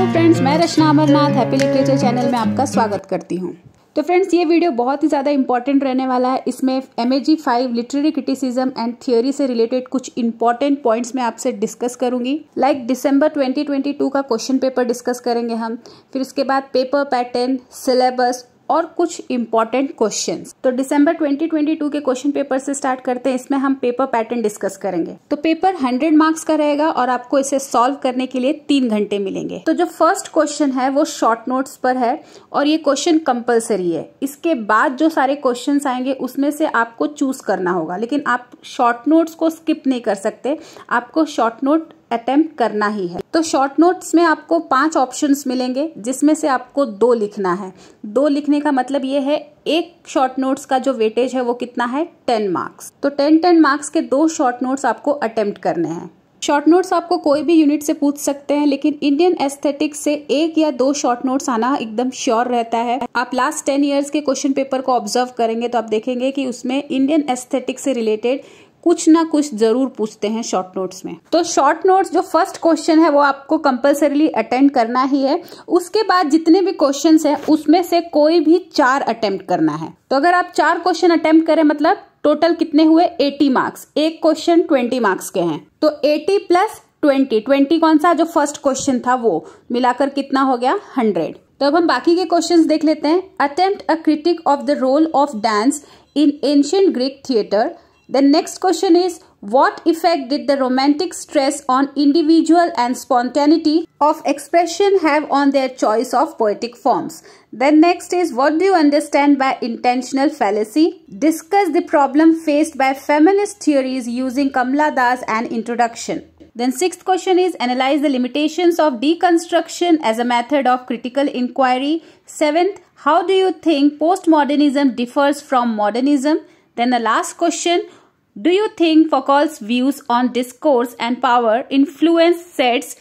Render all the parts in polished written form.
Friends, मैं रचना Amarnath happy literature channel में आपका स्वागत करती हूँ। तो फ्रेंड्स, ये वीडियो बहुत ही ज़्यादा इंपॉर्टेंट रहने वाला है। इसमें MAG 5 literary criticism and theory से रिलेटेड कुछ इंपॉर्टेंट पॉइंट्स मैं आपसे डिस्कस करूंगी। लाइक दिसंबर 2022 का क्वेश्चन पेपर डिस्कस करेंगे हम, फिर उसके बाद पेपर पैटर्न, सिलेबस और कुछ इंपॉर्टेंट क्वेश्चंस। तो दिसंबर 2022 के क्वेश्चन पेपर से स्टार्ट करते हैं। इसमें हम पेपर पैटर्न डिस्कस करेंगे। तो पेपर 100 मार्क्स का रहेगा और आपको इसे सॉल्व करने के लिए 3 घंटे मिलेंगे। तो जो फर्स्ट क्वेश्चन है वो शॉर्ट नोट्स पर है और ये क्वेश्चन कंपलसरी है। इसके बाद जो सारे क्वेश्चंस आएंगे उसमें से आपको चूज करना होगा, लेकिन आप शॉर्ट नोट्स को स्किप नहीं कर सकते, आपको शॉर्ट नोट अटेम्प्ट करना ही है। तो शॉर्ट नोट्स में आपको 5 ऑप्शंस मिलेंगे, जिसमें से आपको 2 लिखना है। 2 लिखने का मतलब ये है, एक शॉर्ट नोट्स का जो वेटेज है वो कितना है, 10 मार्क्स। तो 10 मार्क्स के 2 शॉर्ट नोट्स आपको अटेम्प्ट करने हैं। शॉर्ट नोट्स आपको कोई भी यूनिट से पूछ सकते हैं, लेकिन इंडियन एस्थेटिक्स से 1 या 2 शॉर्ट नोट्स आना एकदम श्योर रहता है। आप लास्ट 10 इयर्स के क्वेश्चन पेपर को ऑब्जर्व करेंगे तो आप देखेंगे कि उसमें इंडियन एस्थेटिक्स से रिलेटेड कुछ ना कुछ जरूर पूछते हैं शॉर्ट नोट्स में। तो शॉर्ट नोट्स जो फर्स्ट क्वेश्चन है वो आपको कंपलसरीली अटेम्प्ट करना ही है। उसके बाद जितने भी क्वेश्चंस हैं उसमें से कोई भी 4 अटेम्प्ट करना है। तो अगर आप 4 क्वेश्चन अटेम्प्ट करें मतलब टोटल कितने हुए, 80 मार्क्स। एक क्वेश्चन 20 मार्क्स के हैं, तो 80 प्लस 20 कौन सा, जो फर्स्ट क्वेश्चन था वो मिलाकर कितना हो गया, 100। तो अब हम बाकी के क्वेश्चंस देख लेते हैं। Attempt a critique of the role of dance in ancient Greek theatre. The next question is, what effect did the romantic stress on individual and spontaneity of expression have on their choice of poetic forms? Then next is, what do you understand by intentional fallacy? Discuss the problem faced by feminist theories using Kamala Das and introduction. Then 6th question is, analyze the limitations of deconstruction as a method of critical inquiry. 7th, how do you think postmodernism differs from modernism? Then the last question, do you think Foucault's views on discourse and power influence sets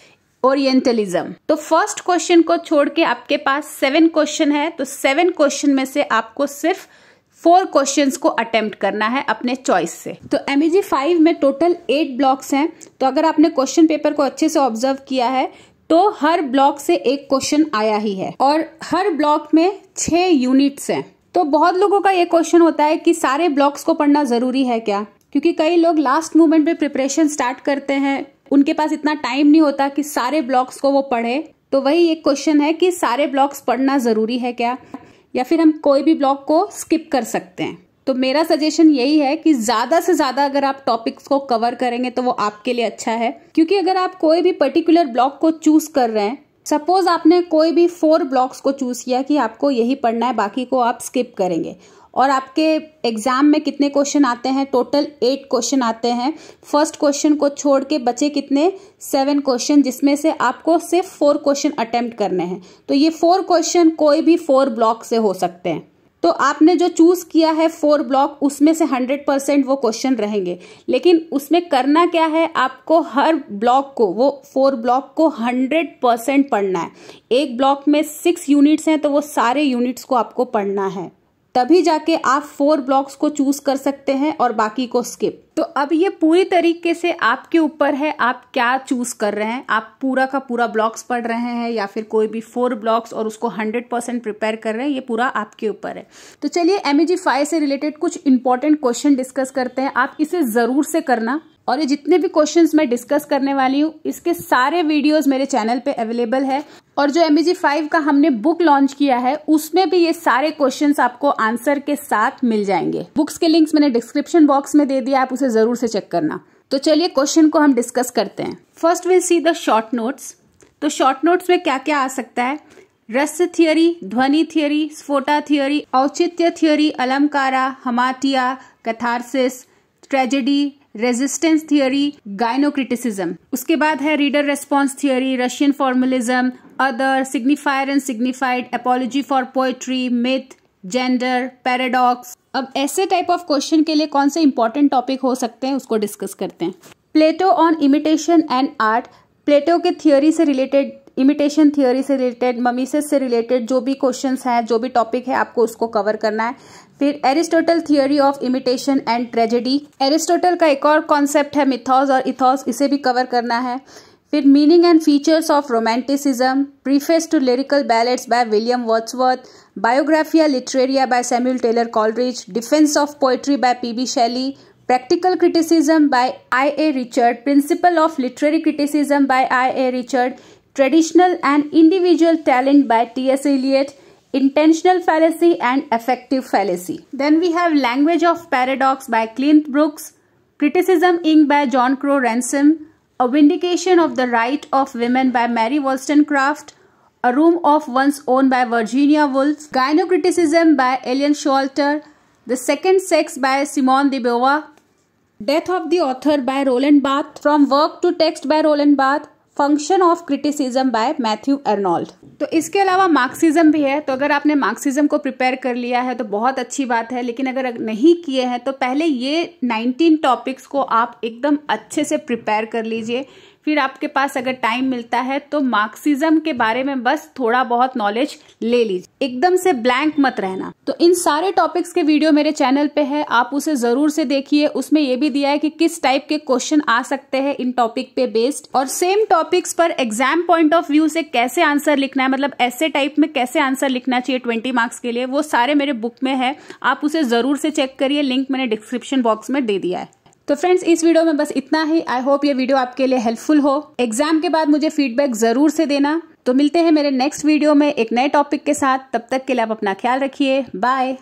Orientalism? तो first question को छोड़ के आपके पास 7 question है, तो 7 question में से आपको सिर्फ 4 क्वेश्चंस को अटेम्प्ट करना है अपने चॉइस से। तो MAG 5 में टोटल 8 ब्लॉक्स हैं। तो अगर आपने क्वेश्चन पेपर को अच्छे से ऑब्जर्व किया है तो हर ब्लॉक से एक क्वेश्चन आया ही है और हर ब्लॉक में 6 यूनिट्स हैं। तो बहुत लोगों का ये क्वेश्चन होता है कि सारे ब्लॉक्स को पढ़ना जरूरी है क्या, क्योंकि कई लोग लास्ट मोमेंट पे प्रिपरेशन स्टार्ट करते हैं, उनके पास इतना टाइम नहीं होता कि सारे ब्लॉक्स को वो पढ़े। तो वही एक क्वेश्चन है कि सारे ब्लॉक्स पढ़ना जरूरी है क्या, या फिर हम कोई भी ब्लॉक को स्किप कर सकते हैं। तो मेरा सजेशन यही है कि ज्यादा से ज्यादा अगर आप टॉपिक्स को कवर करेंगे तो वो आपके लिए अच्छा है, क्योंकि अगर आप कोई भी पर्टिकुलर ब्लॉक को चूज कर रहे हैं, सपोज आपने कोई भी 4 ब्लॉक्स को चूज किया कि आपको यही पढ़ना है, बाकी को आप स्किप करेंगे, और आपके एग्जाम में कितने क्वेश्चन आते हैं, टोटल 8 क्वेश्चन आते हैं। फर्स्ट क्वेश्चन को छोड़ के बचे कितने, 7 क्वेश्चन, जिसमें से आपको सिर्फ 4 क्वेश्चन अटेम्प्ट करने हैं। तो ये 4 क्वेश्चन कोई भी 4 ब्लॉक से हो सकते हैं। तो आपने जो चूज किया है 4 ब्लॉक, उसमें से 100% वो क्वेश्चन रहेंगे, लेकिन उसमें करना क्या है, आपको हर ब्लॉक को, वो 4 ब्लॉक को 100% पढ़ना है। एक ब्लॉक में 6 यूनिट्स हैं तो वो सारे यूनिट्स को आपको पढ़ना है, तभी जाके आप 4 ब्लॉक्स को चूज कर सकते हैं और बाकी को स्किप। तो अब ये पूरी तरीके से आपके ऊपर है, आप क्या चूज कर रहे हैं। आप पूरा का पूरा ब्लॉक्स पढ़ रहे हैं या फिर कोई भी 4 ब्लॉक्स और उसको 100% प्रिपेयर कर रहे हैं, ये पूरा आपके ऊपर है। तो चलिए MAG 5 से रिलेटेड कुछ इंपॉर्टेंट क्वेश्चन डिस्कस करते हैं। आप इसे जरूर से करना, और ये जितने भी क्वेश्चंस मैं डिस्कस करने वाली हूँ इसके सारे वीडियोस मेरे चैनल पे अवेलेबल है। और जो MAG 5 का हमने बुक लॉन्च किया है उसमें भी ये सारे क्वेश्चंस आपको आंसर के साथ मिल जाएंगे। बुक्स के लिंक्स मैंने डिस्क्रिप्शन बॉक्स में दे दिया, आप उसे जरूर से चेक करना। तो चलिए क्वेश्चन को हम डिस्कस करते हैं। First will see the short notes. तो शॉर्ट नोट्स में क्या क्या आ सकता है, rasa theory, dhvani theory, sphota theory, auchitya theory, alankara, hamartia, catharsis, tragedy, resistance theory, gynocriticism. उसके बाद है reader response theory, Russian formalism, other, signifier and signified, apology for poetry, myth, gender, paradox. अब ऐसे टाइप ऑफ क्वेश्चन के लिए कौन से इंपॉर्टेंट टॉपिक हो सकते हैं उसको डिस्कस करते हैं। प्लेटो ऑन इमिटेशन एंड आर्ट। प्लेटो के थियोरी से रिलेटेड, इमिटेशन थियोरी से रिलेटेड, ममीसिस से रिलेटेड जो भी क्वेश्चंस हैं, जो भी टॉपिक है, आपको उसको कवर करना है। फिर Aristotle theory of imitation and tragedy. Aristotle का एक और कॉन्सेप्ट है मिथोस और इथोस, इसे भी कवर करना है। फिर meaning and features of romanticism, preface to lyrical ballads by William Wordsworth, Biographia Literaria by Samuel Taylor Coleridge, defence of poetry by PB Shelley, Practical criticism by I.A. Richard, Principle of literary criticism by I.A. Richard, Traditional and individual talent by T.S. Eliot, Intentional fallacy and effective fallacy. Then we have Language of paradox by Clint Brooks, Criticism Inc. by John Crowe Ransom, A Vindication of the Right of Women by Mary Wollstonecraft, A Room of One's Own by Virginia Woolf, Gynocriticism by Ellen Showalter, The Second Sex by Simone de Beauvoir, Death of the Author by Roland Barthes, From Work to Text by Roland Barthes, function of criticism bye Matthew Arnold. तो इसके अलावा Marxism भी है। तो अगर आपने Marxism को prepare कर लिया है तो बहुत अच्छी बात है, लेकिन अगर नहीं किए हैं तो पहले ये 19 टॉपिक्स को आप एकदम अच्छे से प्रिपेयर कर लीजिए। फिर आपके पास अगर टाइम मिलता है तो मार्क्सिज्म के बारे में बस थोड़ा बहुत नॉलेज ले लीजिए, एकदम से ब्लैंक मत रहना। तो इन सारे टॉपिक्स के वीडियो मेरे चैनल पे है, आप उसे जरूर से देखिए। उसमें ये भी दिया है कि किस टाइप के क्वेश्चन आ सकते हैं इन टॉपिक पे बेस्ड, और सेम टॉपिक्स पर एग्जाम पॉइंट ऑफ व्यू से कैसे आंसर लिखना है, मतलब ऐसे टाइप में कैसे आंसर लिखना चाहिए 20 मार्क्स के लिए, वो सारे मेरे बुक में है। आप उसे जरूर से चेक करिए, लिंक मैंने डिस्क्रिप्शन बॉक्स में दे दिया है। तो फ्रेंड्स, इस वीडियो में बस इतना ही। आई होप ये वीडियो आपके लिए हेल्पफुल हो। एग्जाम के बाद मुझे फीडबैक जरूर से देना। तो मिलते हैं मेरे नेक्स्ट वीडियो में एक नए टॉपिक के साथ। तब तक के लिए आप अपना ख्याल रखिए। बाय।